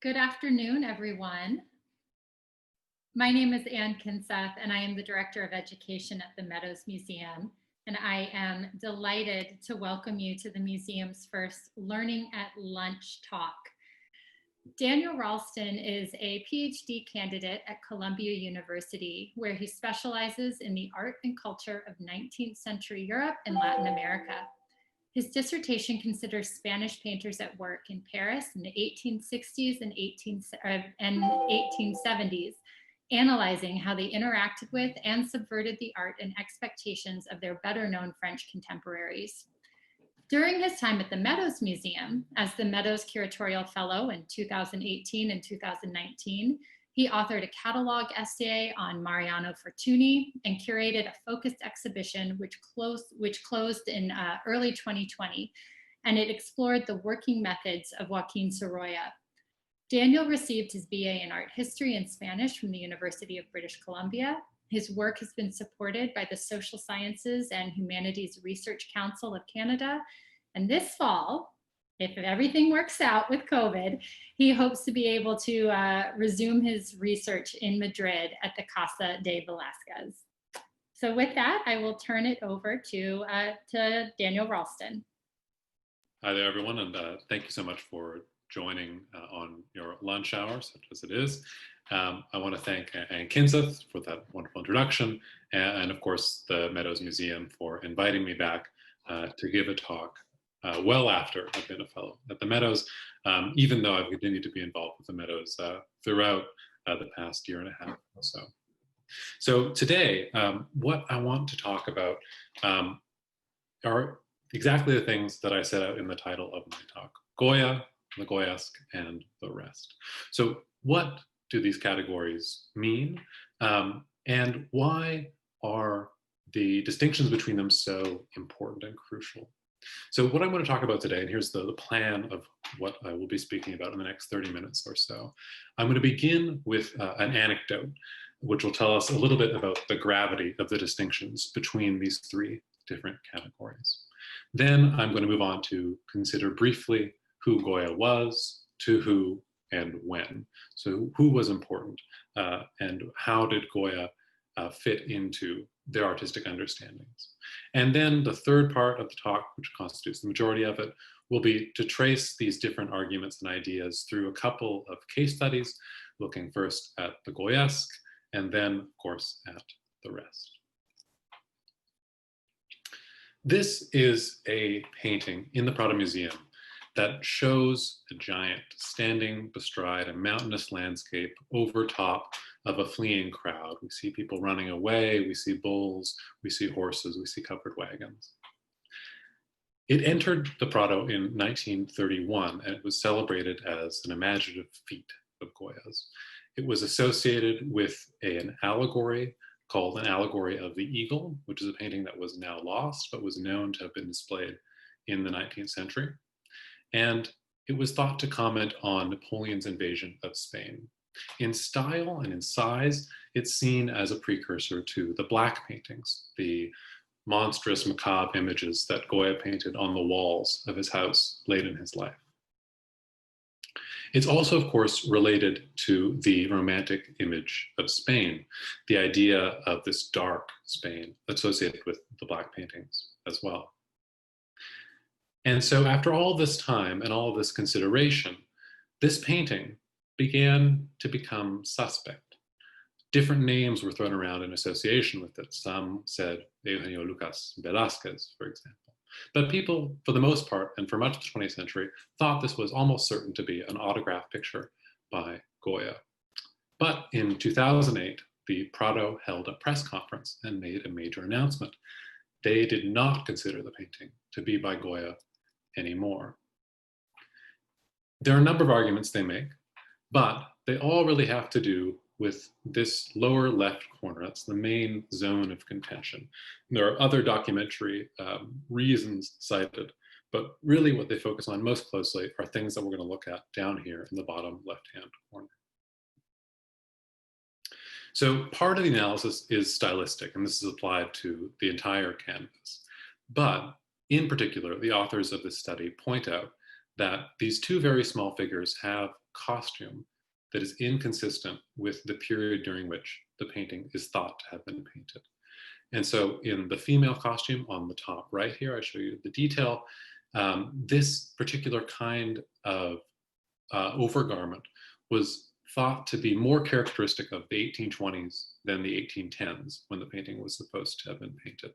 Good afternoon, everyone. My name is Ann Kinseth, and I am the Director of Education at the Meadows Museum. And I am delighted to welcome you to the museum's first Learning at Lunch talk. Daniel Ralston is a PhD candidate at Columbia University, where he specializes in the art and culture of 19th century Europe and Latin America. His dissertation considers Spanish painters at work in Paris in the 1860s and 1870s, analyzing how they interacted with and subverted the art and expectations of their better-known French contemporaries. During his time at the Meadows Museum, as the Meadows Curatorial Fellow in 2018 and 2019, he authored a catalog essay on Mariano Fortuny and curated a focused exhibition which closed in early 2020, and it explored the working methods of Joaquin Sorolla. Daniel received his BA in Art History and Spanish from the University of British Columbia. His work has been supported by the Social Sciences and Humanities Research Council of Canada, and this fall, if everything works out with COVID, he hopes to be able to resume his research in Madrid at the Casa de Velázquez. So with that, I will turn it over to Daniel Ralston. Hi there, everyone, and thank you so much for joining on your lunch hour, such as it is. I want to thank Ann Kinseth for that wonderful introduction, and of course, the Meadows Museum for inviting me back to give a talk well after I've been a fellow at the Meadows, even though I've continued to be involved with the Meadows throughout the past year and a half or so. So today, what I want to talk about are exactly the things that I set out in the title of my talk: Goya, the Goyesque, and the rest. So what do these categories mean? And why are the distinctions between them so important and crucial? So what I'm going to talk about today, and here's the plan of what I will be speaking about in the next 30 minutes or so. I'm going to begin with an anecdote, which will tell us a little bit about the gravity of the distinctions between these three different categories. Then I'm going to move on to consider briefly who Goya was, to who, and when. So who was important, and how did Goya fit into their artistic understandings. And then the third part of the talk, which constitutes the majority of it, will be to trace these different arguments and ideas through a couple of case studies, looking first at the Goyesque, and then, of course, at the rest. This is a painting in the Prado Museum that shows a giant standing bestride a mountainous landscape over top of a fleeing crowd. We see people running away, we see bulls, we see horses, we see covered wagons. It entered the Prado in 1931, and it was celebrated as an imaginative feat of Goya's. It was associated with an allegory called an allegory of the eagle, which is a painting that was now lost, but was known to have been displayed in the 19th century. And it was thought to comment on Napoleon's invasion of Spain. In style and in size, it's seen as a precursor to the black paintings, the monstrous macabre images that Goya painted on the walls of his house late in his life. It's also, of course, related to the romantic image of Spain, the idea of this dark Spain associated with the black paintings as well. And so after all this time and all this consideration, this painting began to become suspect. Different names were thrown around in association with it. Some said Eugenio Lucas Velázquez, for example. But people, for the most part, and for much of the 20th century, thought this was almost certain to be an autograph picture by Goya. But in 2008, the Prado held a press conference and made a major announcement. They did not consider the painting to be by Goya anymore. There are a number of arguments they make, but they all really have to do with this lower left corner. That's the main zone of contention. There are other documentary reasons cited, but really what they focus on most closely are things that we're going to look at down here in the bottom left-hand corner. So part of the analysis is stylistic, and this is applied to the entire canvas. But in particular, the authors of this study point out that these two very small figures have costume that is inconsistent with the period during which the painting is thought to have been painted. And so in the female costume on the top right here, I show you the detail. This particular kind of overgarment was thought to be more characteristic of the 1820s than the 1810s, when the painting was supposed to have been painted.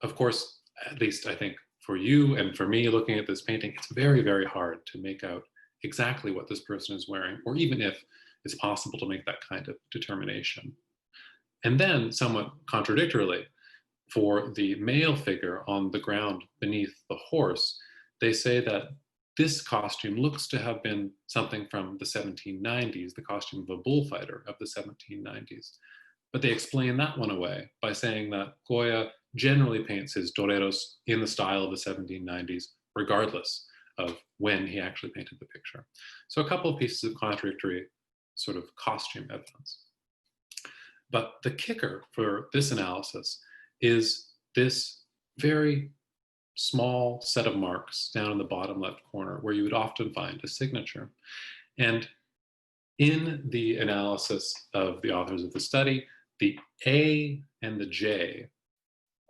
Of course, at least I think for you and for me looking at this painting, it's very, very hard to make out exactly what this person is wearing, or even if it's possible to make that kind of determination. And then, somewhat contradictorily, for the male figure on the ground beneath the horse, they say that this costume looks to have been something from the 1790s, the costume of a bullfighter of the 1790s. But they explain that one away by saying that Goya generally paints his toreros in the style of the 1790s, regardless of when he actually painted the picture. So a couple of pieces of contradictory sort of costume evidence. But the kicker for this analysis is this very small set of marks down in the bottom left corner where you would often find a signature. And in the analysis of the authors of the study, the A and the J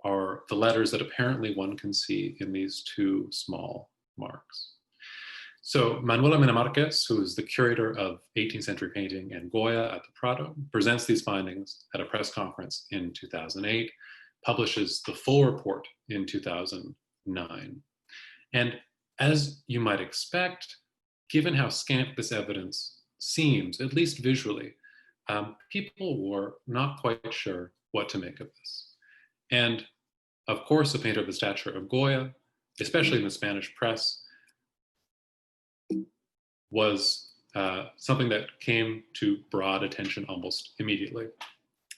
are the letters that apparently one can see in these two small marks. So Manuela Mena Marquez, who is the curator of 18th century painting and Goya at the Prado, presents these findings at a press conference in 2008, publishes the full report in 2009. And as you might expect, given how scant this evidence seems, at least visually, people were not quite sure what to make of this. And of course, a painter of the stature of Goya, especially in the Spanish press, was something that came to broad attention almost immediately.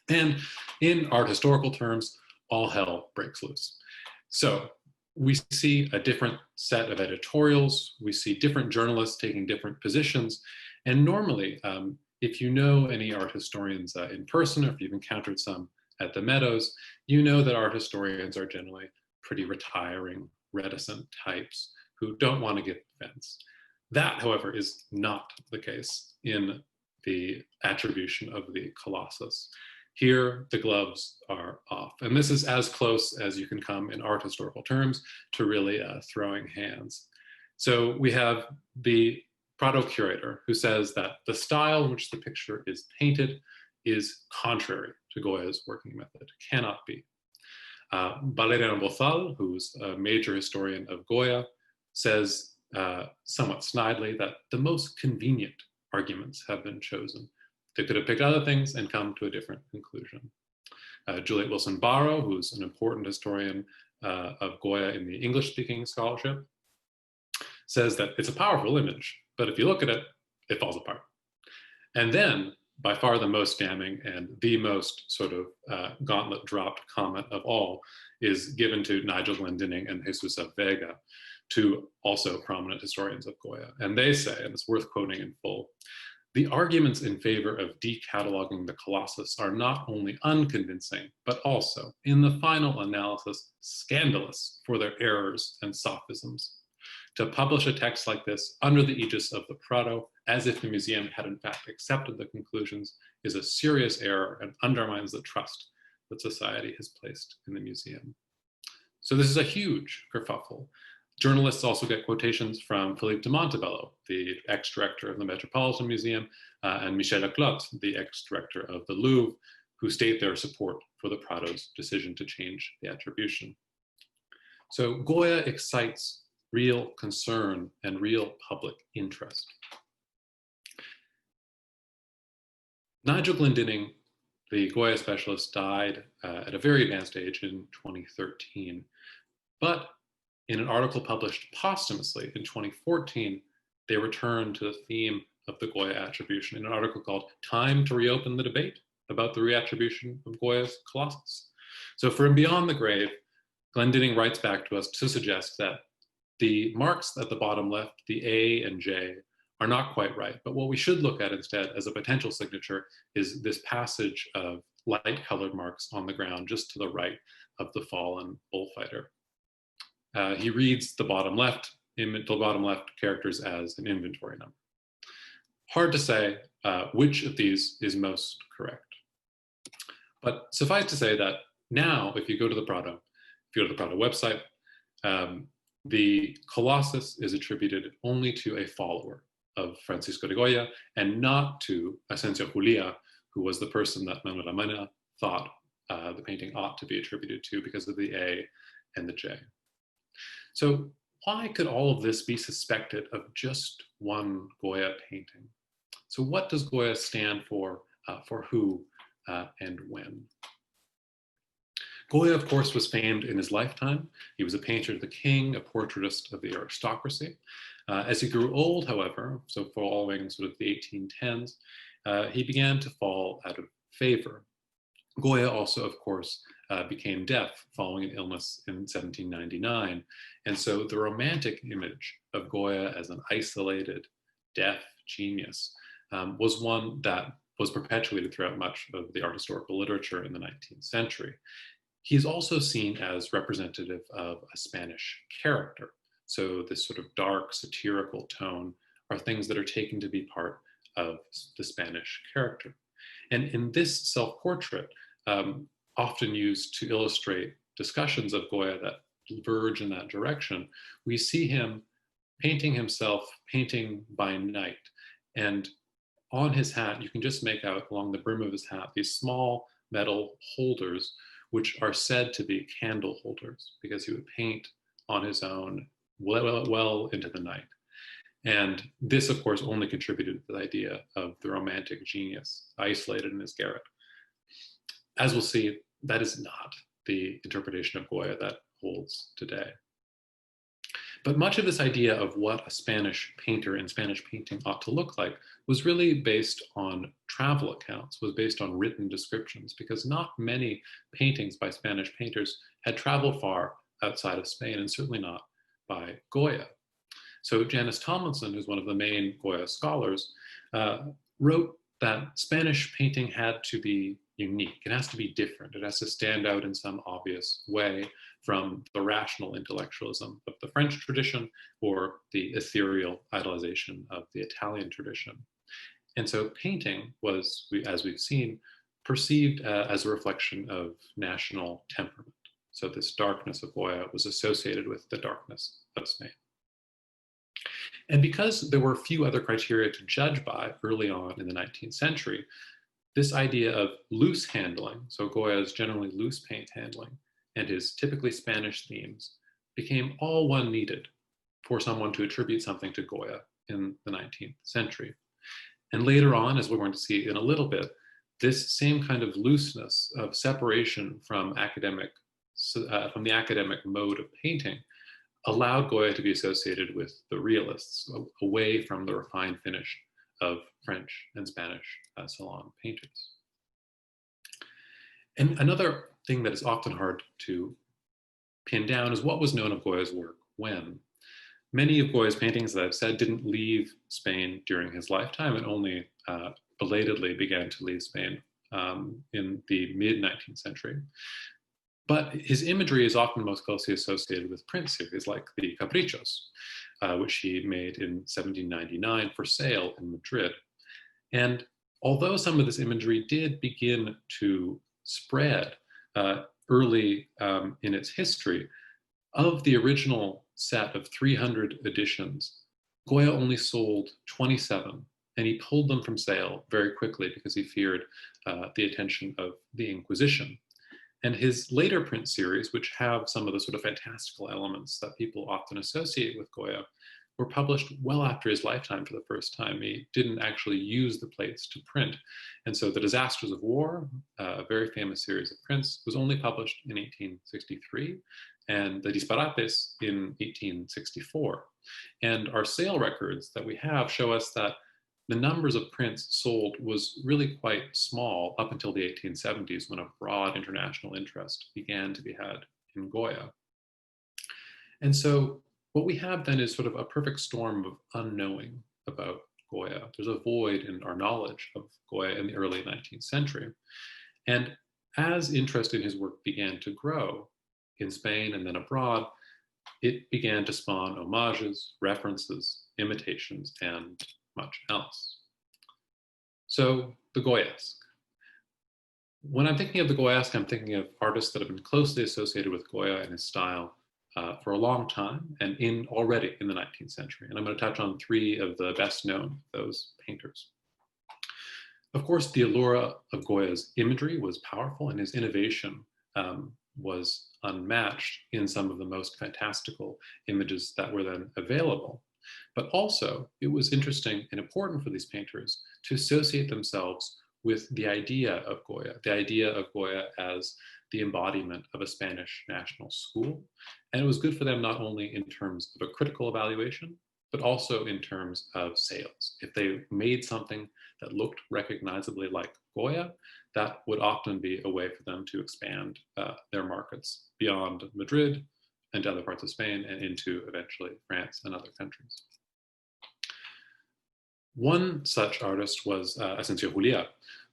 And in art historical terms, all hell breaks loose. So we see a different set of editorials, we see different journalists taking different positions, and normally, if you know any art historians in person, or if you've encountered some at the Meadows, you know that art historians are generally pretty retiring, reticent types who don't want to give offense. That, however, is not the case in the attribution of the Colossus. Here, the gloves are off. And this is as close as you can come in art historical terms to really throwing hands. So we have the Prado curator who says that the style in which the picture is painted is contrary to Goya's working method, cannot be. Valeriano Bozal, who's a major historian of Goya, says somewhat snidely that the most convenient arguments have been chosen. They could have picked other things and come to a different conclusion. Juliet Wilson Barrow, who's an important historian of Goya in the English-speaking scholarship, says that it's a powerful image, but if you look at it, it falls apart. And then, by far the most damning and the most sort of gauntlet-dropped comment of all is given to Nigel Glendinning and Jesus Vega, two also prominent historians of Goya. And they say, and it's worth quoting in full, the arguments in favor of decataloguing the Colossus are not only unconvincing, but also, in the final analysis, scandalous for their errors and sophisms. To publish a text like this under the aegis of the Prado, as if the museum had in fact accepted the conclusions, is a serious error and undermines the trust that society has placed in the museum. So this is a huge kerfuffle. Journalists also get quotations from Philippe de Montebello, the ex-director of the Metropolitan Museum, and Michel Leclotte, the ex-director of the Louvre, who state their support for the Prado's decision to change the attribution. So Goya excites real concern and real public interest. Nigel Glendinning, the Goya specialist, died at a very advanced age in 2013, but in an article published posthumously in 2014, they returned to the theme of the Goya attribution in an article called Time to Reopen the Debate about the reattribution of Goya's Colossus. So from beyond the grave, Glendinning writes back to us to suggest that the marks at the bottom left, the A and J, are not quite right. But what we should look at instead as a potential signature is this passage of light-colored marks on the ground just to the right of the fallen bullfighter. He reads the bottom left characters as an inventory number. Hard to say which of these is most correct. But suffice to say that now, if you go to the Prado, if you go to the Prado website, the Colossus is attributed only to a follower of Francisco de Goya and not to Asensio Julia, who was the person that Manuel Amena thought the painting ought to be attributed to because of the A and the J. So why could all of this be suspected of just one Goya painting? So what does Goya stand for who and when? Goya, of course, was famed in his lifetime. He was a painter of the king, a portraitist of the aristocracy. As he grew old, however, so following sort of the 1810s, he began to fall out of favor. Goya also, of course, became deaf following an illness in 1799. And so the romantic image of Goya as an isolated, deaf genius was one that was perpetuated throughout much of the art historical literature in the 19th century. He's also seen as representative of a Spanish character. So this sort of dark, satirical tone are things that are taken to be part of the Spanish character. And in this self-portrait, often used to illustrate discussions of Goya that verge in that direction, we see him painting himself, painting by night. And on his hat, you can just make out along the brim of his hat these small metal holders, which are said to be candle holders because he would paint on his own well into the night. And this, of course, only contributed to the idea of the romantic genius isolated in his garret. As we'll see, that is not the interpretation of Goya that holds today. But much of this idea of what a Spanish painter and Spanish painting ought to look like was really based on travel accounts, was based on written descriptions, because not many paintings by Spanish painters had traveled far outside of Spain, and certainly not by Goya. So Janice Tomlinson, who's one of the main Goya scholars, wrote that Spanish painting had to be unique. It has to be different. It has to stand out in some obvious way from the rational intellectualism of the French tradition or the ethereal idolization of the Italian tradition. And so painting was, as we've seen, perceived as a reflection of national temperament. So this darkness of Goya was associated with the darkness of Spain. And because there were few other criteria to judge by early on in the 19th century, this idea of loose handling, so Goya's generally loose paint handling, and his typically Spanish themes became all one needed for someone to attribute something to Goya in the 19th century. And later on, as we're going to see in a little bit, this same kind of looseness of separation from the academic mode of painting allowed Goya to be associated with the realists, away from the refined finish of French and Spanish salon painters. And another thing that is often hard to pin down is what was known of Goya's work when. Many of Goya's paintings, as I've said, didn't leave Spain during his lifetime and only belatedly began to leave Spain in the mid-19th century. But his imagery is often most closely associated with print series like the Caprichos, which he made in 1799 for sale in Madrid. And although some of this imagery did begin to spread early in its history, of the original set of 300 editions, Goya only sold 27, and he pulled them from sale very quickly because he feared the attention of the Inquisition. And his later print series, which have some of the sort of fantastical elements that people often associate with Goya, were published well after his lifetime for the first time. He didn't actually use the plates to print. And so The Disasters of War, a very famous series of prints, was only published in 1863, and the Disparates in 1864. And our sale records that we have show us that the numbers of prints sold was really quite small up until the 1870s, when a broad international interest began to be had in Goya. And so what we have then is sort of a perfect storm of unknowing about Goya. There's a void in our knowledge of Goya in the early 19th century. And as interest in his work began to grow in Spain and then abroad, it began to spawn homages, references, imitations, and much else. So the Goyesque. When I'm thinking of the Goyesque, I'm thinking of artists that have been closely associated with Goya and his style for a long time and already in the 19th century. And I'm going to touch on three of the best known of those painters. Of course, the allure of Goya's imagery was powerful, and his innovation was unmatched in some of the most fantastical images that were then available. But also, it was interesting and important for these painters to associate themselves with the idea of Goya as the embodiment of a Spanish national school. And it was good for them not only in terms of a critical evaluation, but also in terms of sales. If they made something that looked recognizably like Goya, that would often be a way for them to expand their markets beyond Madrid and to other parts of Spain and into eventually France and other countries. One such artist was Asensio Julia,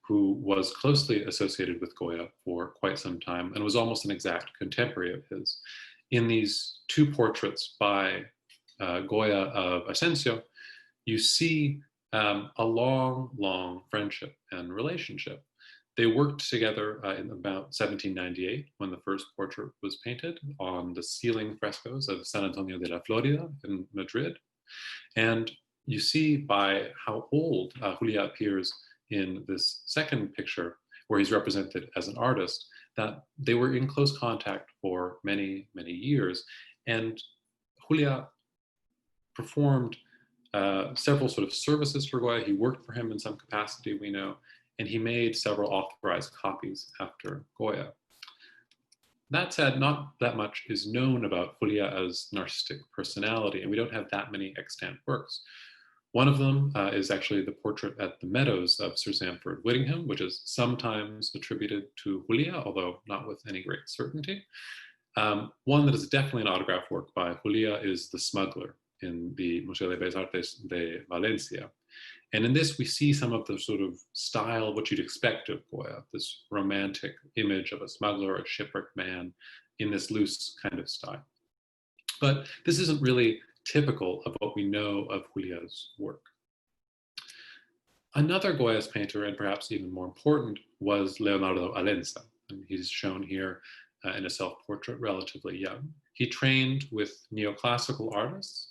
who was closely associated with Goya for quite some time and was almost an exact contemporary of his. In these two portraits by Goya of Asensio, you see a long, long friendship and relationship. They worked together in about 1798 when the first portrait was painted on the ceiling frescoes of San Antonio de la Florida in Madrid. And you see by how old Julia appears in this second picture, where he's represented as an artist, that they were in close contact for many, many years. And Julia performed several sort of services for Goya. He worked for him in some capacity, we know, and he made several authorized copies after Goya. That said, not that much is known about Julia as an artistic personality, and we don't have that many extant works. One of them is actually the portrait at the Meadows of Sir Sandford Whittingham, which is sometimes attributed to Julia, although not with any great certainty. One that is definitely an autograph work by Julia is The Smuggler in the Museo de Bellas Artes de Valencia. And in this, we see some of the sort of style, what you'd expect of Goya, this romantic image of a smuggler, a shipwrecked man in this loose kind of style. But this isn't really typical of what we know of Julia's work. Another Goya's painter, and perhaps even more important, was Leonardo Alensa. And he's shown here in a self-portrait, relatively young. He trained with neoclassical artists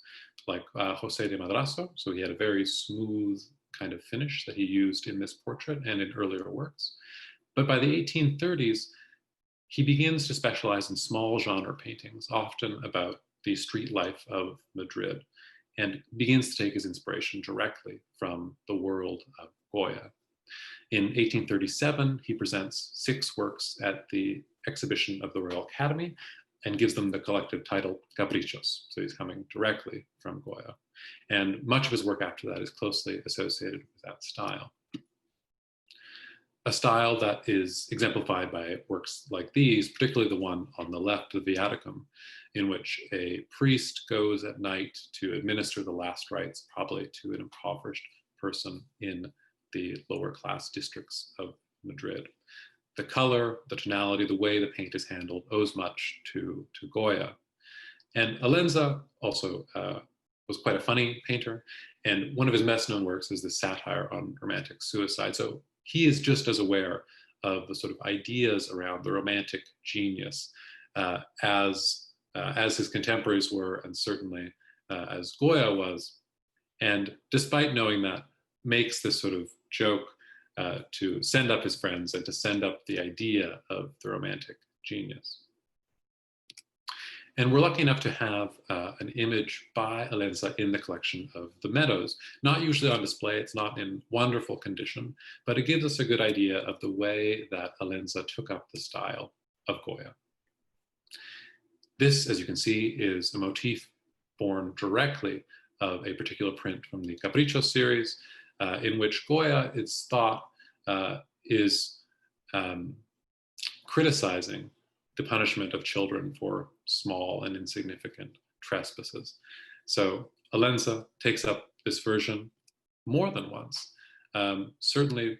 like José de Madrazo, so he had a very smooth kind of finish that he used in this portrait and in earlier works. But by the 1830s, he begins to specialize in small genre paintings, often about the street life of Madrid, and begins to take his inspiration directly from the world of Goya. In 1837, he presents 6 works at the exhibition of the Royal Academy and gives them the collective title Caprichos. So he's coming directly from Goya. And much of his work after that is closely associated with that style. A style that is exemplified by works like these, particularly the one on the left, the Viaticum, in which a priest goes at night to administer the last rites, probably to an impoverished person in the lower class districts of Madrid. The color, the tonality, the way the paint is handled owes much to Goya. And Alensa also was quite a funny painter, and one of his best known works is the satire on romantic suicide. So he is just as aware of the sort of ideas around the romantic genius as his contemporaries were, and certainly as Goya was. And despite knowing that, makes this sort of joke to send up his friends and to send up the idea of the romantic genius. And we're lucky enough to have an image by Alensa in the collection of the Meadows, not usually on display, it's not in wonderful condition, but it gives us a good idea of the way that Alensa took up the style of Goya. This, as you can see, is a motif born directly of a particular print from the Caprichos series, in which Goya, it's thought, is criticizing the punishment of children for small and insignificant trespasses. So Alensa takes up this version more than once. Certainly,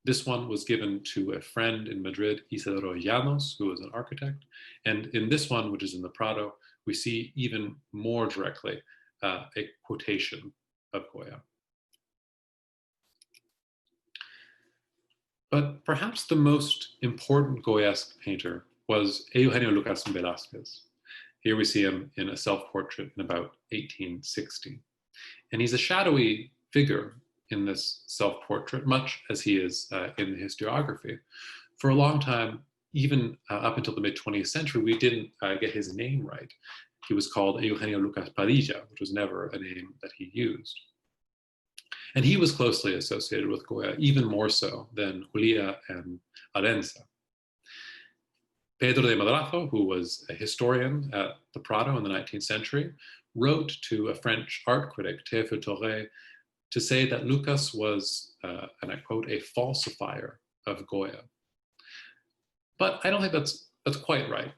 this one was given to a friend in Madrid, Isidoro Llanos, who was an architect. And in this one, which is in the Prado, we see even more directly a quotation of Goya. But perhaps the most important Goyesque painter was Eugenio Lucas Velázquez. Here we see him in a self-portrait in about 1860. And he's a shadowy figure in this self-portrait, much as he is in the historiography. For a long time, even up until the mid-20th century, we didn't get his name right. He was called Eugenio Lucas Padilla, which was never a name that he used. And he was closely associated with Goya, even more so than Julia and Alensa. Pedro de Madrazo, who was a historian at the Prado in the 19th century, wrote to a French art critic, Théophile Thoré, to say that Lucas was, and I quote, a falsifier of Goya. But I don't think that's quite right.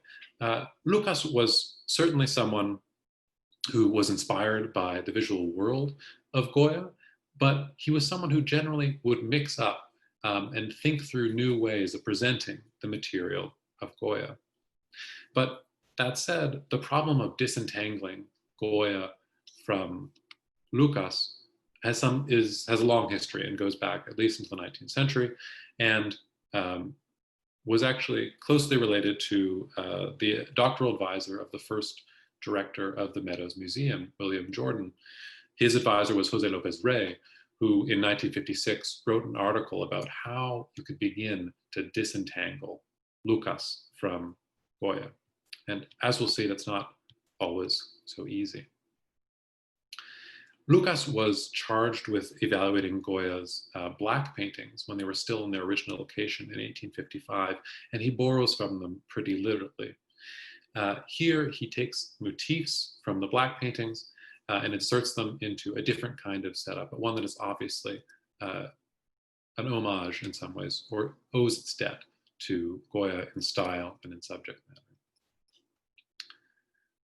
Lucas was certainly someone who was inspired by the visual world of Goya, but he was someone who generally would mix up and think through new ways of presenting the material of Goya. But that said, the problem of disentangling Goya from Lucas has a long history and goes back at least into the 19th century, and was actually closely related to the doctoral advisor of the first director of the Meadows Museum, William Jordan. His advisor was José López Rey, who in 1956 wrote an article about how you could begin to disentangle Lucas from Goya. And as we'll see, that's not always so easy. Lucas was charged with evaluating Goya's black paintings when they were still in their original location in 1855, and he borrows from them pretty literally. Here, he takes motifs from the black paintings and inserts them into a different kind of setup, but one that is obviously an homage in some ways, or owes its debt to Goya in style and in subject matter.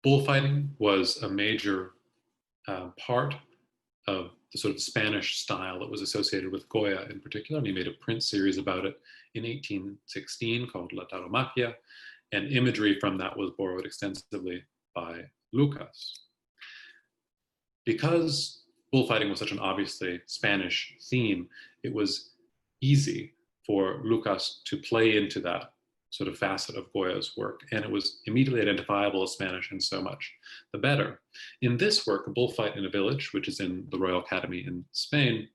Bullfighting was a major part of the sort of Spanish style that was associated with Goya in particular, and he made a print series about it in 1816 called La Tauromaquia, and imagery from that was borrowed extensively by Lucas. Because bullfighting was such an obviously Spanish theme, it was easy for Lucas to play into that sort of facet of Goya's work, and it was immediately identifiable as Spanish, and so much the better. In this work, A Bullfight in a Village, which is in the Royal Academy in Spain,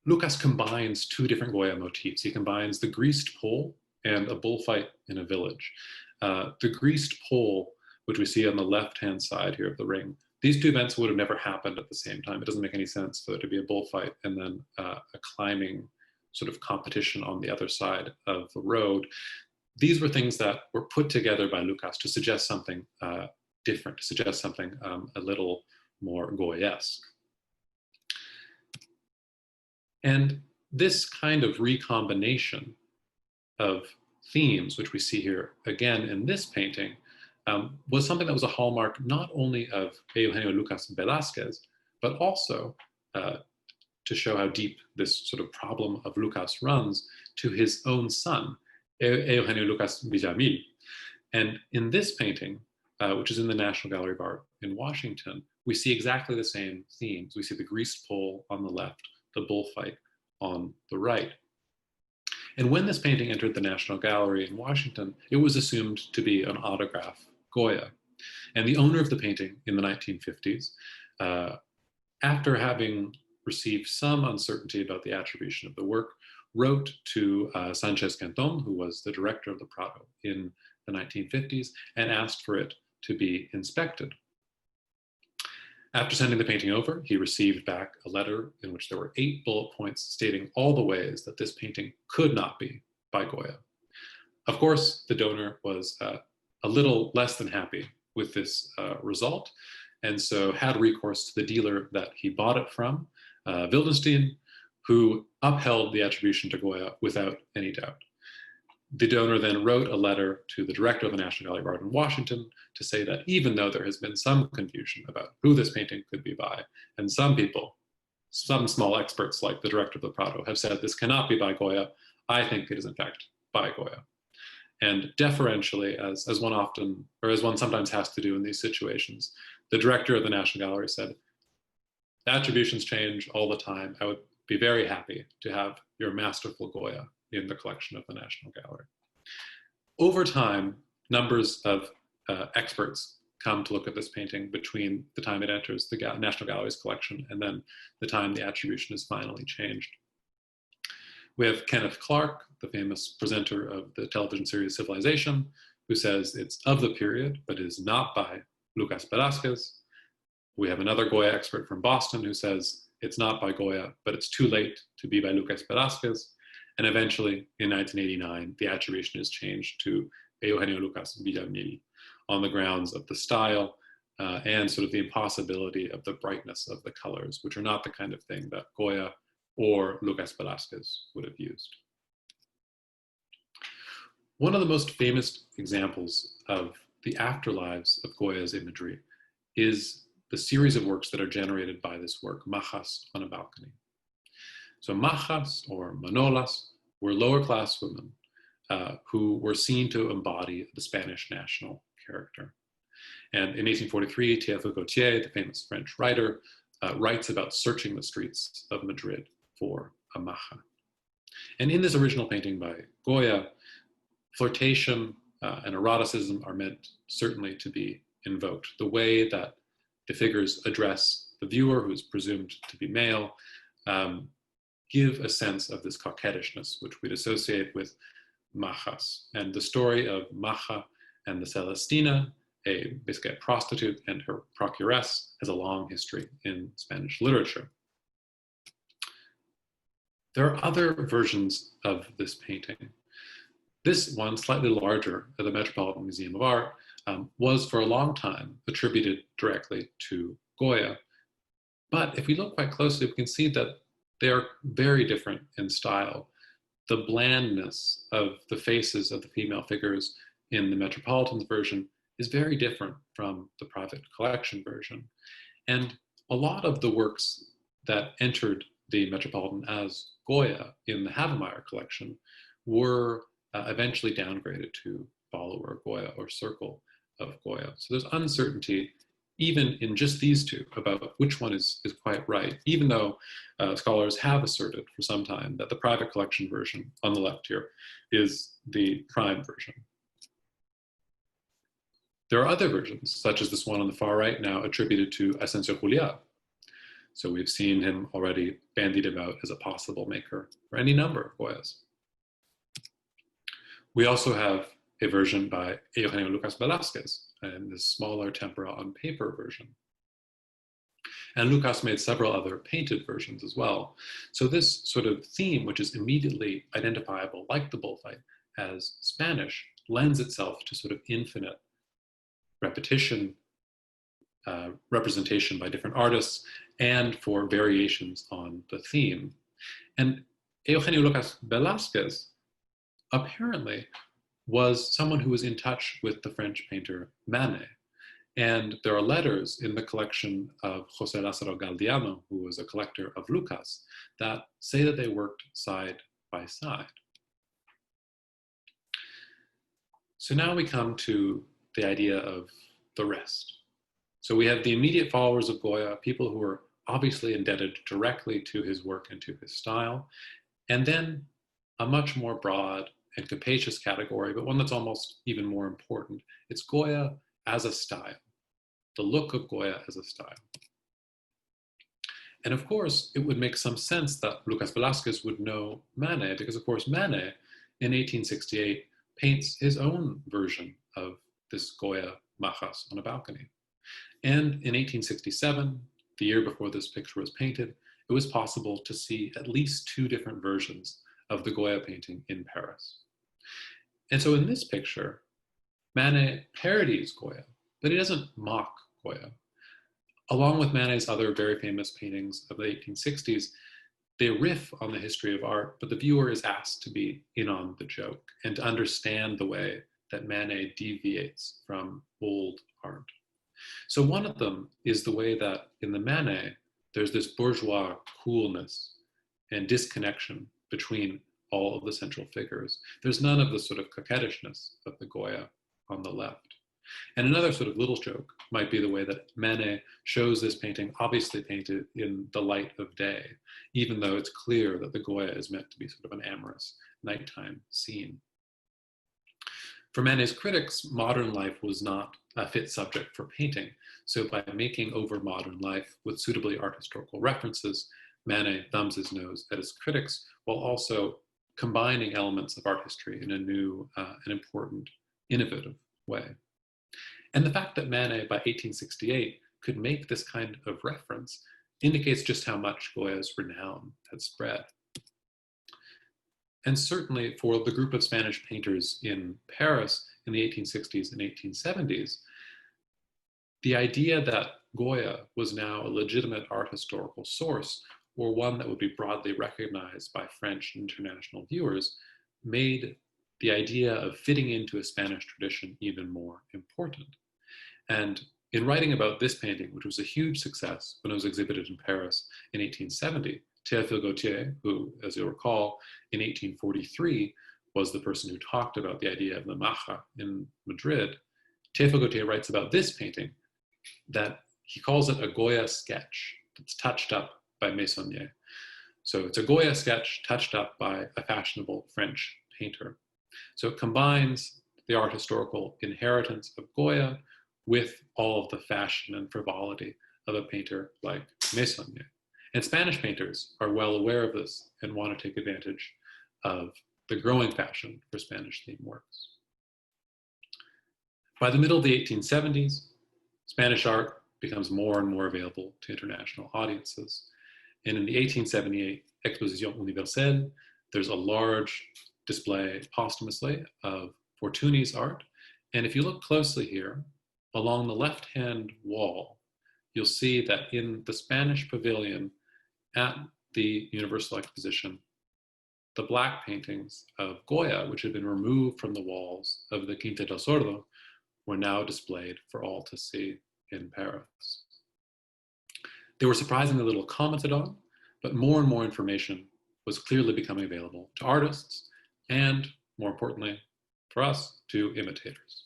Lucas combines two different Goya motifs. He combines the greased pole and a bullfight in a village. The greased pole, which we see on the left-hand side here of the ring, these two events would have never happened at the same time. It doesn't make any sense for there to be a bullfight and then a climbing sort of competition on the other side of the road. These were things that were put together by Lucas to suggest something different, to suggest something a little more Goyesque. And this kind of recombination of themes, which we see here again in this painting, was something that was a hallmark not only of Eugenio Lucas Velázquez, but also to show how deep this sort of problem of Lucas runs, to his own son, Eugenio Lucas Villamil. And in this painting, which is in the National Gallery of Art in Washington, we see exactly the same themes. We see the greased pole on the left, the bullfight on the right. And when this painting entered the National Gallery in Washington, it was assumed to be an autograph Goya. And the owner of the painting in the 1950s, after having received some uncertainty about the attribution of the work, wrote to Sanchez Canton, who was the director of the Prado in the 1950s, and asked for it to be inspected. After sending the painting over, he received back a letter in which there were 8 bullet points stating all the ways that this painting could not be by Goya. Of course, the donor was a little less than happy with this result, and so had recourse to the dealer that he bought it from, Wildenstein, who upheld the attribution to Goya without any doubt. The donor then wrote a letter to the director of the National Gallery of Art in Washington to say that even though there has been some confusion about who this painting could be by, and some people, some small experts like the director of the Prado, have said this cannot be by Goya, I think it is in fact by Goya. And deferentially, as one often, or as one sometimes has to do in these situations, the director of the National Gallery said, attributions change all the time. I would be very happy to have your masterful Goya in the collection of the National Gallery. Over time, numbers of experts come to look at this painting between the time it enters the National Gallery's collection and then the time the attribution is finally changed. We have Kenneth Clark, the famous presenter of the television series Civilization, who says it's of the period, but is not by Lucas Velázquez. We have another Goya expert from Boston who says it's not by Goya, but it's too late to be by Lucas Velázquez. And eventually, in 1989, the attribution is changed to Eugenio Lucas Villamil on the grounds of the style and sort of the impossibility of the brightness of the colors, which are not the kind of thing that Goya or Lucas Velázquez would have used. One of the most famous examples of the afterlives of Goya's imagery is the series of works that are generated by this work, Majas on a Balcony. So Majas, or Manolas, were lower class women who were seen to embody the Spanish national character. And in 1843, Théophile Gautier, the famous French writer, writes about searching the streets of Madrid for a maja. And in this original painting by Goya, flirtation and eroticism are meant certainly to be invoked. The way that the figures address the viewer, who is presumed to be male, give a sense of this coquettishness, which we'd associate with majas. And the story of Maja and the Celestina, basically a prostitute and her procuress, has a long history in Spanish literature. There are other versions of this painting. This one, slightly larger, at the Metropolitan Museum of Art, was for a long time attributed directly to Goya. But if we look quite closely, we can see that they are very different in style. The blandness of the faces of the female figures in the Metropolitan's version is very different from the private collection version. And a lot of the works that entered the Metropolitan as Goya in the Havemeyer collection were eventually downgraded to follower Goya or circle of Goya. So there's uncertainty even in just these two about which one is quite right, even though scholars have asserted for some time that the private collection version on the left here is the prime version. There are other versions, such as this one on the far right, now attributed to Asensio Juliá. So we've seen him already bandied about as a possible maker for any number of Goyas. We also have a version by Eugenio Lucas Velázquez, and this smaller tempera on paper version. And Lucas made several other painted versions as well. So this sort of theme, which is immediately identifiable, like the bullfight, as Spanish, lends itself to sort of infinite repetition, representation by different artists, and for variations on the theme. And Eugenio Lucas Velázquez apparently was someone who was in touch with the French painter Manet. And there are letters in the collection of José Lázaro Galdiano, who was a collector of Lucas, that say that they worked side by side. So now we come to the idea of the rest. So we have the immediate followers of Goya, people who are obviously indebted directly to his work and to his style, and then a much more broad and capacious category, but one that's almost even more important. It's Goya as a style, the look of Goya as a style. And of course, it would make some sense that Lucas Velázquez would know Manet, because of course Manet in 1868 paints his own version of this Goya Majas on a Balcony. And in 1867, the year before this picture was painted, it was possible to see at least two different versions of the Goya painting in Paris. And so in this picture, Manet parodies Goya, but he doesn't mock Goya. Along with Manet's other very famous paintings of the 1860s, they riff on the history of art, but the viewer is asked to be in on the joke and to understand the way that Manet deviates from old art. So one of them is the way that in the Manet, there's this bourgeois coolness and disconnection between all of the central figures. There's none of the sort of coquettishness of the Goya on the left. And another sort of little joke might be the way that Manet shows this painting obviously painted in the light of day, even though it's clear that the Goya is meant to be sort of an amorous nighttime scene. For Manet's critics, modern life was not a fit subject for painting, so by making over modern life with suitably art historical references, Manet thumbs his nose at his critics while also combining elements of art history in a new and important, innovative way. And the fact that Manet by 1868 could make this kind of reference indicates just how much Goya's renown had spread. And certainly for the group of Spanish painters in Paris in the 1860s and 1870s, the idea that Goya was now a legitimate art historical source, or one that would be broadly recognized by French and international viewers, made the idea of fitting into a Spanish tradition even more important. And in writing about this painting, which was a huge success when it was exhibited in Paris in 1870, Théophile Gautier, who, as you'll recall, in 1843 was the person who talked about the idea of the Maja in Madrid, Théophile Gautier writes about this painting that he calls it a Goya sketch that's touched up by Meissonier. So it's a Goya sketch touched up by a fashionable French painter. So it combines the art historical inheritance of Goya with all of the fashion and frivolity of a painter like Meissonier. And Spanish painters are well aware of this and want to take advantage of the growing fashion for Spanish theme works. By the middle of the 1870s, Spanish art becomes more and more available to international audiences. And in the 1878 Exposition Universelle, there's a large display posthumously of Fortuny's art. And if you look closely here, along the left-hand wall, you'll see that in the Spanish pavilion at the Universal Exposition, the black paintings of Goya, which had been removed from the walls of the Quinta del Sordo, were now displayed for all to see in Paris. They were surprisingly little commented on, but more and more information was clearly becoming available to artists and, more importantly, for us, to imitators.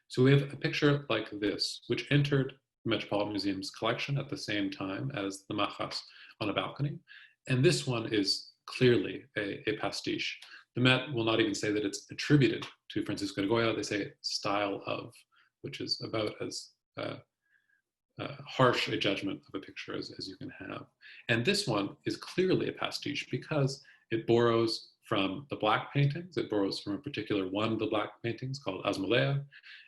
So we have a picture like this, which entered the Metropolitan Museum's collection at the same time as the Majas on a balcony. And this one is clearly a pastiche. The Met will not even say that it's attributed to Francisco de Goya. They say style of, which is about as harsh a judgment of a picture as you can have. And this one is clearly a pastiche because it borrows from the black paintings. It borrows from a particular one of the black paintings called Asmolea,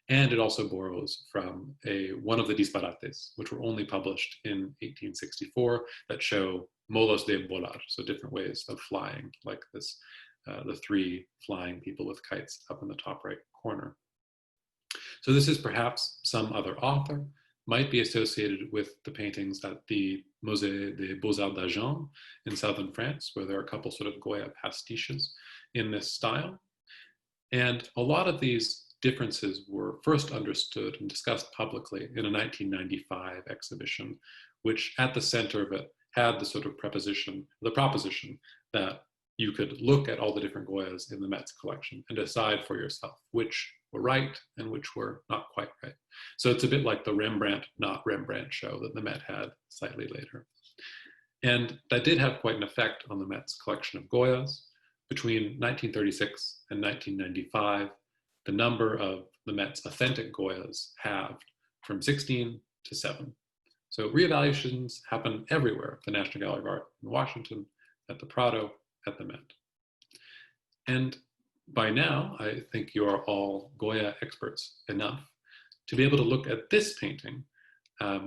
and it also borrows from one of the disparates, which were only published in 1864, that show modos de volar, so different ways of flying, like this, the three flying people with kites up in the top right corner. So this is perhaps some other author, might be associated with the paintings at the Musée des Beaux-Arts d'Agen in southern France, where there are a couple sort of Goya pastiches in this style. And a lot of these differences were first understood and discussed publicly in a 1995 exhibition, which at the center of it had the sort of proposition that you could look at all the different Goyas in the Met's collection and decide for yourself which were right and which were not quite right. So it's a bit like the Rembrandt, not Rembrandt show that the Met had slightly later. And that did have quite an effect on the Met's collection of Goyas. Between 1936 and 1995, the number of the Met's authentic Goyas halved from 16 to 7. So reevaluations happen everywhere, at the National Gallery of Art in Washington, at the Prado, at the Met. And by now, I think you are all Goya experts enough to be able to look at this painting,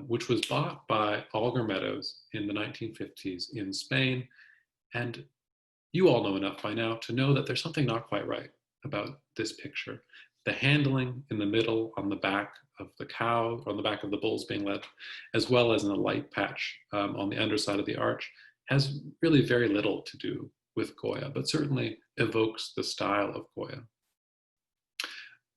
which was bought by Olga Meadows in the 1950s in Spain. And you all know enough by now to know that there's something not quite right about this picture. The handling in the middle on the back of the cow, on the back of the bulls being led, as well as in the light patch on the underside of the arch, has really very little to do with Goya, but certainly evokes the style of Goya.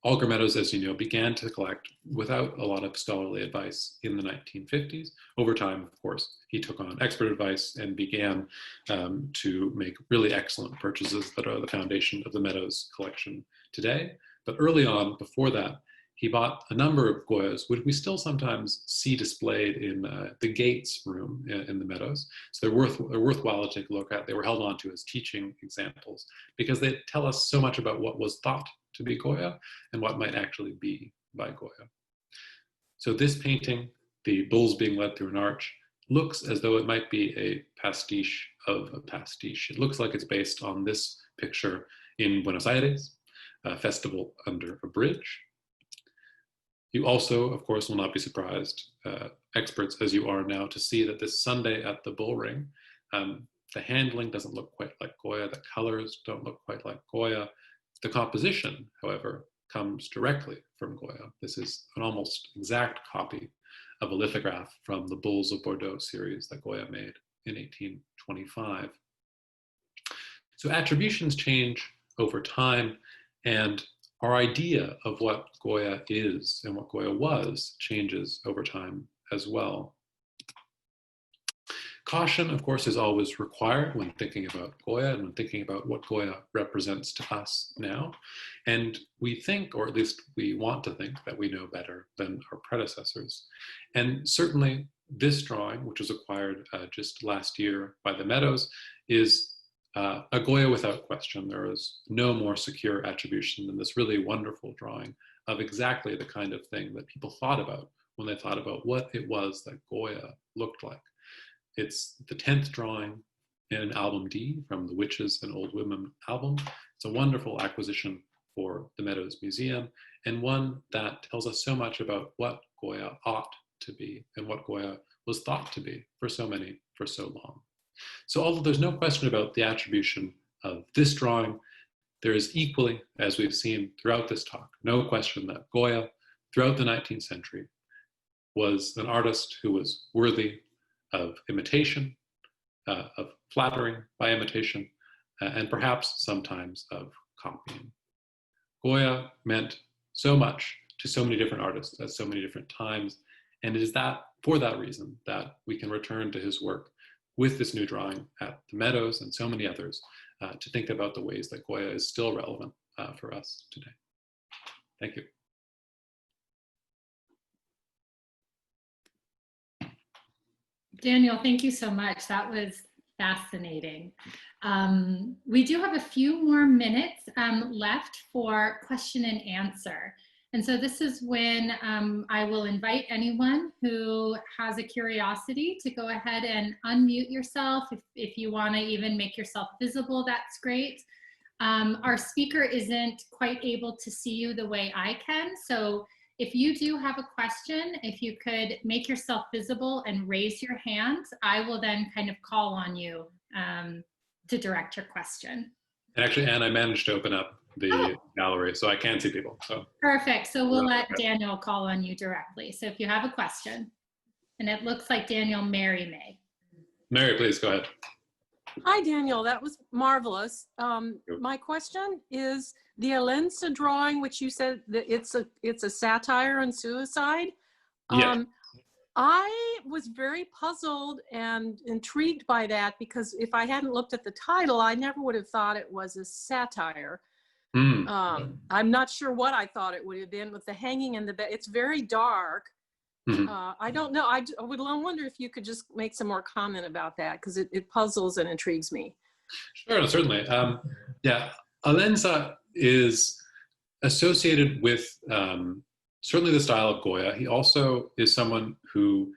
Olga Meadows, as you know, began to collect without a lot of scholarly advice in the 1950s. Over time, of course, he took on expert advice and began to make really excellent purchases that are the foundation of the Meadows collection today. But early on, before that, he bought a number of Goyas, which we still sometimes see displayed in the Gates room in the Meadows. So they're worthwhile to take a look at. They were held onto as teaching examples because they tell us so much about what was thought to be Goya and what might actually be by Goya. So this painting, the bulls being led through an arch, looks as though it might be a pastiche of a pastiche. It looks like it's based on this picture in Buenos Aires, a festival under a bridge. You also, of course, will not be surprised, experts as you are now, to see that this Sunday at the Bull Ring, the handling doesn't look quite like Goya, the colors don't look quite like Goya. The composition, however, comes directly from Goya. This is an almost exact copy of a lithograph from the Bulls of Bordeaux series that Goya made in 1825. So attributions change over time, and our idea of what Goya is and what Goya was changes over time as well. Caution, of course, is always required when thinking about Goya and when thinking about what Goya represents to us now. And we think, or at least we want to think, that we know better than our predecessors. And certainly this drawing, which was acquired just last year by the Meadows, is a Goya without question. There is no more secure attribution than this really wonderful drawing of exactly the kind of thing that people thought about when they thought about what it was that Goya looked like. It's the 10th drawing in album D from the Witches and Old Women album. It's a wonderful acquisition for the Meadows Museum, and one that tells us so much about what Goya ought to be and what Goya was thought to be for so long. So although there's no question about the attribution of this drawing, there is equally, as we've seen throughout this talk, no question that Goya, throughout the 19th century, was an artist who was worthy of imitation, of flattering by imitation, and perhaps sometimes of copying. Goya meant so much to so many different artists at so many different times, and it is for that reason that we can return to his work with this new drawing at the Meadows and so many others to think about the ways that Goya is still relevant for us today. Thank you. Daniel, thank you so much. That was fascinating. We do have a few more minutes left for question and answer. And so this is when I will invite anyone who has a curiosity to go ahead and unmute yourself. If you want to even make yourself visible, that's great. Our speaker isn't quite able to see you the way I can. So if you do have a question, if you could make yourself visible and raise your hand, I will then kind of call on you to direct your question. And actually, Anne, I managed to open up the gallery, so I can see people. So perfect. So we'll let Daniel call on you directly. So if you have a question, and it looks like Daniel May. Mary, please go ahead. Hi, Daniel. That was marvelous. My question is the Alensa drawing, which you said that it's a satire on suicide. Yeah. I was very puzzled and intrigued by that because if I hadn't looked at the title, I never would have thought it was a satire. I'm not sure what I thought it would have been with the hanging and it's very dark. I don't know. I would wonder if you could just make some more comment about that because it puzzles and intrigues me. Sure, certainly. Yeah, Alensa is associated with certainly the style of Goya. He also is someone who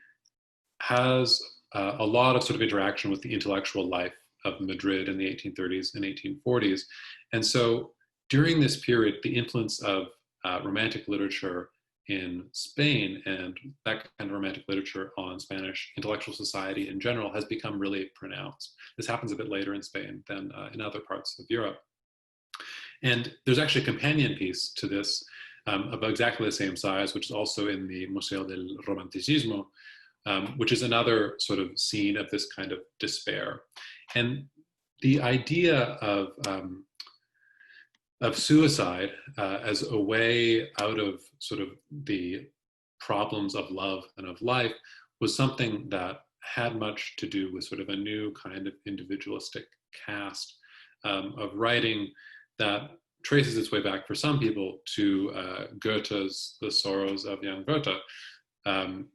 has a lot of sort of interaction with the intellectual life of Madrid in the 1830s and 1840s. And so during this period, the influence of Romantic literature in Spain and that kind of Romantic literature on Spanish intellectual society in general has become really pronounced. This happens a bit later in Spain than in other parts of Europe. And there's actually a companion piece to this about exactly the same size, which is also in the Museo del Romanticismo, which is another sort of scene of this kind of despair. And the idea of suicide as a way out of sort of the problems of love and of life was something that had much to do with sort of a new kind of individualistic cast of writing that traces its way back for some people to Goethe's The Sorrows of Young Werther. And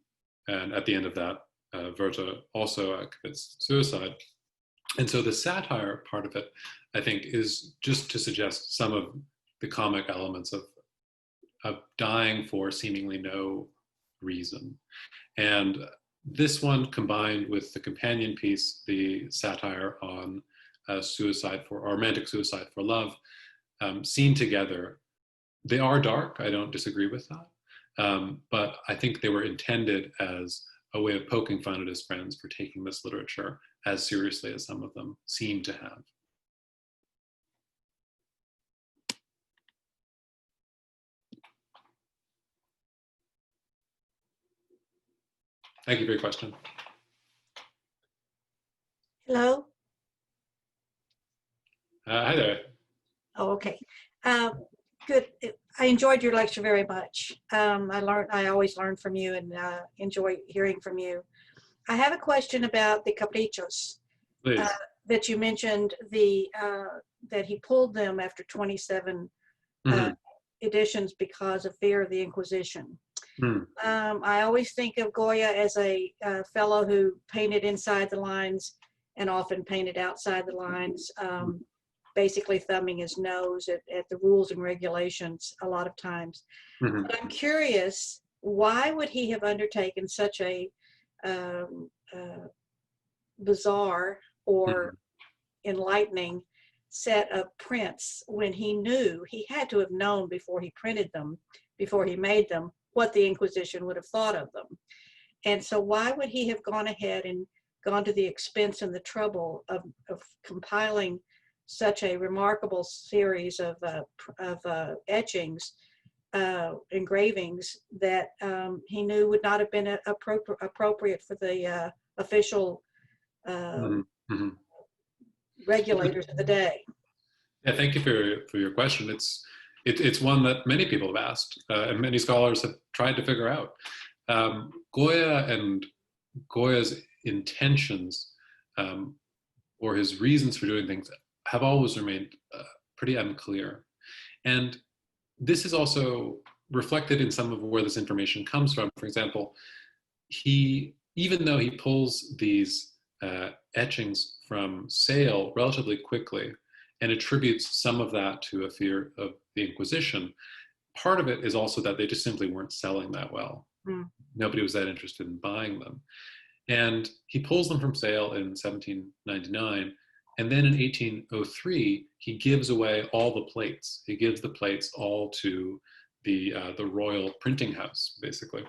at the end of that, Werther also commits suicide. And so the satire part of it, I think, is just to suggest some of the comic elements of dying for seemingly no reason. And this one, combined with the companion piece, the satire on suicide for, or romantic suicide for love, seen together, they are dark. I don't disagree with that. But I think they were intended as a way of poking fun at his friends for taking this literature as seriously as some of them seem to have. Thank you for your question. Hello? Hi there. Oh, okay. Good. I enjoyed your lecture very much. I always learn from you and enjoy hearing from you. I have a question about the caprichos Please. that you mentioned, that he pulled them after 27 editions because of fear of the Inquisition. I always think of Goya as a fellow who painted inside the lines and often painted outside the lines, basically thumbing his nose at the rules and regulations a lot of times. But I'm curious, why would he have undertaken such a bizarre or enlightening set of prints when he knew, he had to have known before he printed them, before he made them, what the Inquisition would have thought of them? And so why would he have gone ahead and gone to the expense and the trouble of compiling such a remarkable series of etchings, engravings that he knew would not have been appropriate for the official regulators of the day? Yeah, thank you for your question. It's one that many people have asked, and many scholars have tried to figure out. Goya and Goya's intentions or his reasons for doing things have always remained pretty unclear. And this is also reflected in some of where this information comes from. For example, even though he pulls these etchings from sale relatively quickly and attributes some of that to a fear of the Inquisition, part of it is also that they just simply weren't selling that well. Nobody was that interested in buying them. And he pulls them from sale in 1799. And then in 1803, he gives away all the plates. He gives the plates all to the royal printing house, basically,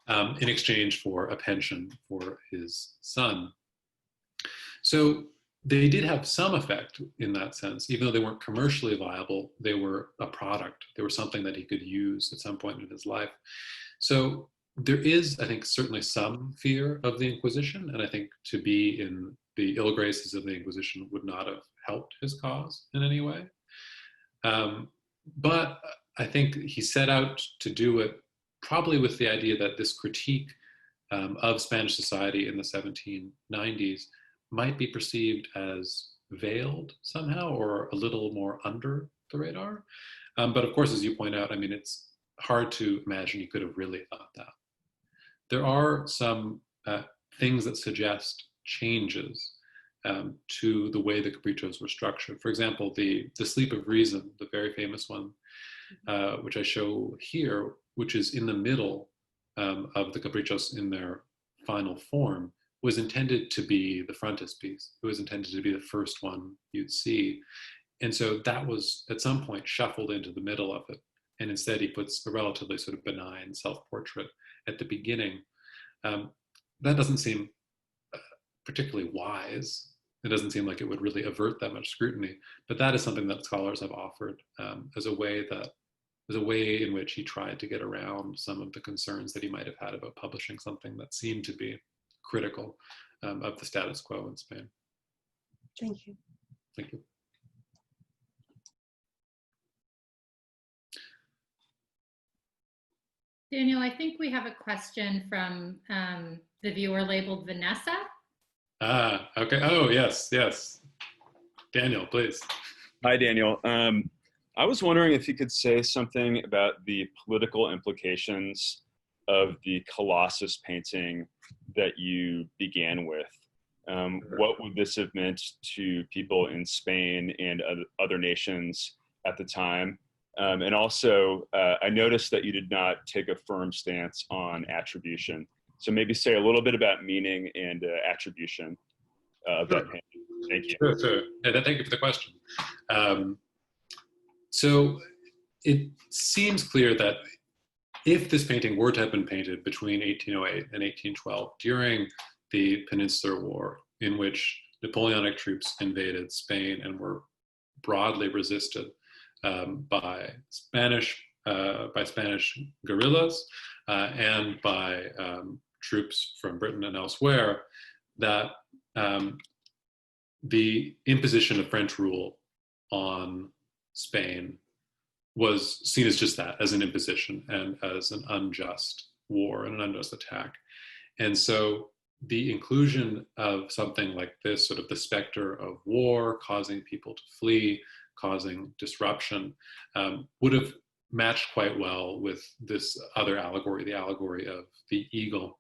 in exchange for a pension for his son. So they did have some effect in that sense. Even though they weren't commercially viable, they were a product. They were something that he could use at some point in his life. So there is, I think, certainly some fear of the Inquisition, and I think to be in the ill graces of the Inquisition would not have helped his cause in any way. But I think he set out to do it probably with the idea that this critique of Spanish society in the 1790s might be perceived as veiled somehow or a little more under the radar. But of course, as you point out, I mean, it's hard to imagine he could have really thought that. There are some things that suggest changes to the way the caprichos were structured. For example, the Sleep of Reason, the very famous one, which I show here, which is in the middle of the caprichos in their final form, was intended to be the frontispiece. It was intended to be the first one you'd see. And so that was at some point shuffled into the middle of it. And instead he puts a relatively sort of benign self-portrait at the beginning. That doesn't seem particularly wise. It doesn't seem like it would really avert that much scrutiny, but that is something that scholars have offered as a way in which he tried to get around some of the concerns that he might have had about publishing something that seemed to be critical of the status quo in Spain. Thank you. Thank you. Daniel, I think we have a question from the viewer labeled Vanessa. Okay. Oh, yes. Daniel, please. Hi, Daniel. I was wondering if you could say something about the political implications of the Colossus painting that you began with. What would this have meant to people in Spain and other nations at the time? And also, I noticed that you did not take a firm stance on attribution. So maybe say a little bit about meaning and attribution of that painting. Thank you. Sure. Yeah, thank you for the question. So it seems clear that if this painting were to have been painted between 1808 and 1812 during the Peninsular War, in which Napoleonic troops invaded Spain and were broadly resisted by Spanish guerrillas and by troops from Britain and elsewhere, that the imposition of French rule on Spain was seen as just that, as an imposition and as an unjust war and an unjust attack. And so the inclusion of something like this, sort of the specter of war causing people to flee, causing disruption, would have matched quite well with this other allegory, the allegory of the eagle.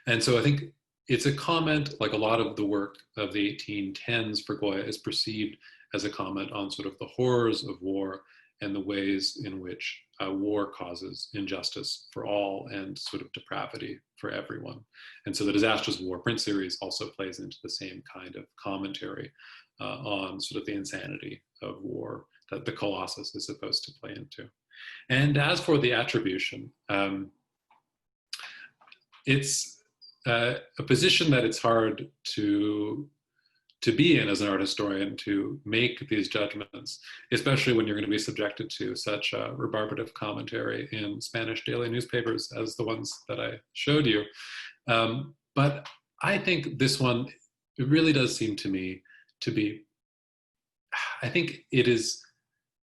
And so I think it's a comment, like a lot of the work of the 1810s for Goya is perceived as a comment on sort of the horrors of war and the ways in which war causes injustice for all and sort of depravity for everyone. And so the Disasters of War print series also plays into the same kind of commentary on sort of the insanity of war that the Colossus is supposed to play into. And as for the attribution, it's a position that it's hard to be in as an art historian, to make these judgments, especially when you're going to be subjected to such a rebarbative commentary in Spanish daily newspapers as the ones that I showed you. But I think this one, it really does seem to me to be, I think it is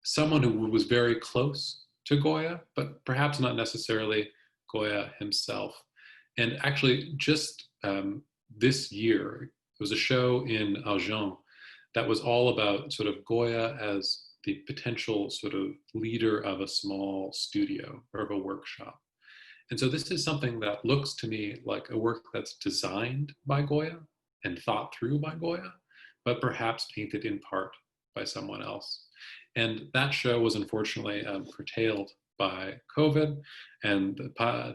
someone who was very close to Goya, but perhaps not necessarily Goya himself. And actually just this year, there was a show in Agen that was all about sort of Goya as the potential sort of leader of a small studio or of a workshop. And so this is something that looks to me like a work that's designed by Goya and thought through by Goya, but perhaps painted in part by someone else. And that show was unfortunately curtailed by COVID, and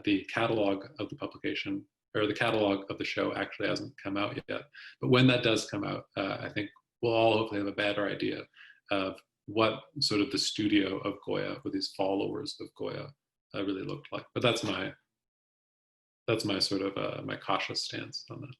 the catalog of the publication, or the catalog of the show, actually hasn't come out yet. But when that does come out, I think we'll all hopefully have a better idea of what sort of the studio of Goya, or these followers of Goya, really looked like. But that's my sort of my cautious stance on that.